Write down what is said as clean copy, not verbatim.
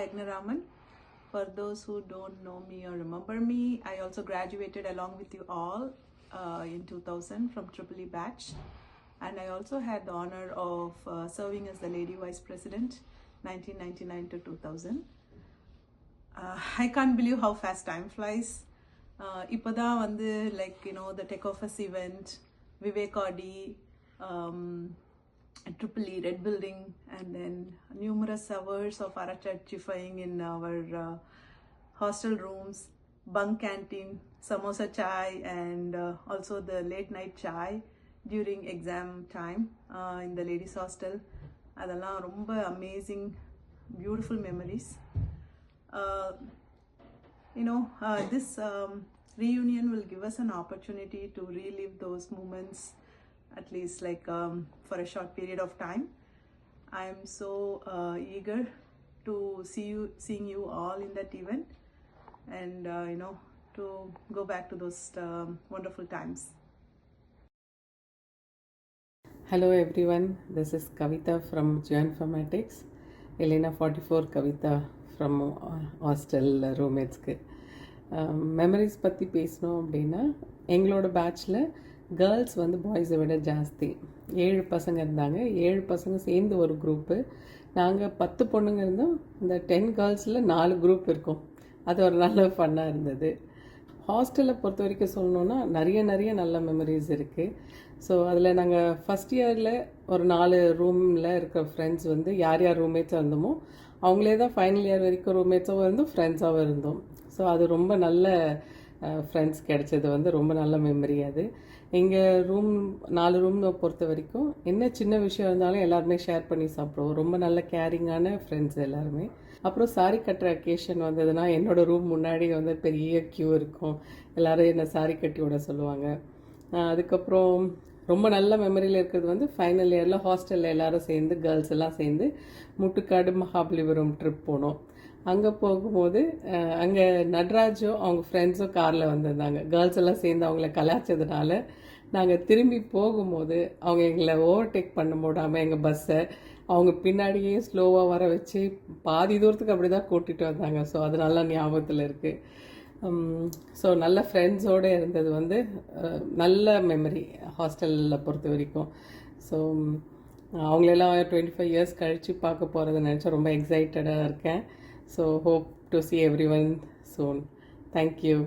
Agnaraman. For those who don't know me or remember me, I also graduated along with you all in 2000 from Triple E batch. And I also had the honor of serving as the Lady Vice President 1999 to 2000. I can't believe how fast time flies. இப்போதான் வந்து the Tech Office event, Vivekadi, Triple E, Red Building, and then numerous hours of arachatifying in our hostel rooms, bunk canteen, samosa chai, and also the late night chai during exam time in the ladies hostel. அதெல்லாம் ரொம்ப amazing, beautiful memories. This reunion will give us an opportunity to relive those moments, at least for a short period of time. I am so eager to seeing you all in that event, and to go back to those wonderful times. Hello everyone, this is Kavita from Geoinformatics. Elena 44 Kavita from hostel roommates. Memories பற்றி பேசணும் அப்படின்னா, எங்களோட பேட்சில் girls வந்து பாய்ஸை விட ஜாஸ்தி. 7 பசங்க இருந்தாங்க. 7 பசங்க சேர்ந்து ஒரு குரூப்பு. நாங்கள் 10 பொண்ணுங்க இருந்தோம். இந்த 10 கேர்ள்ஸில் 4 குரூப் இருக்கும். அது ஒரு நல்ல ஃபன்னாக இருந்தது. ஹாஸ்டலை பொறுத்த வரைக்கும் சொல்லணுன்னா நிறைய நல்ல மெமரிஸ் இருக்குது. ஸோ அதில் நாங்கள் ஃபஸ்ட் இயரில் ஒரு 4 ரூமில் இருக்கிற ஃப்ரெண்ட்ஸ் வந்து யார் ரூம்மேட்ஸாக இருந்தோமோ அவங்களே தான் ஃபைனல் இயர் வரைக்கும் ரூம்மேட்ஸாகவும் இருந்தோம், ஃப்ரெண்ட்ஸாகவும் இருந்தோம். ஸோ அது ரொம்ப நல்ல ஃப்ரெண்ட்ஸ் கிடைச்சது வந்து ரொம்ப நல்ல மெமரி அது. எங்கள் 4 ரூம் பொறுத்த வரைக்கும் என்ன சின்ன விஷயம் இருந்தாலும் எல்லாருமே ஷேர் பண்ணி சாப்பிடுவோம். ரொம்ப நல்ல கேரிங்கான ஃப்ரெண்ட்ஸ் எல்லாருமே. அப்புறம் சாரி கட்டுற அக்கேஷன் வந்ததுன்னா என்னோடய ரூம் முன்னாடி வந்து பெரிய க்யூ இருக்கும். எல்லோரும் என்னை சாரி கட்டி விட சொல்லுவாங்க. அதுக்கப்புறம் ரொம்ப நல்ல மெமரியில் இருக்கிறது வந்து ஃபைனல் இயரில் ஹாஸ்டலில் எல்லோரும் சேர்ந்து கேர்ள்ஸ் எல்லாம் சேர்ந்து முட்டுக்காடு மகாபலிபுரம் ட்ரிப் போனோம். அங்கே போகும்போது அங்கே நட்ராஜும் அவங்க ஃப்ரெண்ட்ஸும் காரில் வந்திருந்தாங்க. கேர்ள்ஸ் எல்லாம் சேர்ந்து அவங்கள கலாய்ச்சதுனால நாங்கள் திரும்பி போகும்போது அவங்க எங்களை ஓவர்டேக் பண்ண முடியாமல் எங்கள் பஸ்ஸை அவங்க பின்னாடியே ஸ்லோவாக வர வச்சு பாதி தூரத்துக்கு அப்படி தான் கூட்டிகிட்டு வந்தாங்க. ஸோ அது நல்லா ஞாபகத்தில் இருக்குது. ஸோ நல்ல ஃப்ரெண்ட்ஸோடு இருந்தது வந்து நல்ல மெமரி ஹாஸ்டலில் பொறுத்த வரைக்கும். ஸோ அவங்களெல்லாம் 25 இயர்ஸ் கழித்து பார்க்க போகிறத நினச்சா ரொம்ப எக்ஸைட்டடாக இருக்கேன். So hope to see everyone soon. Thank you.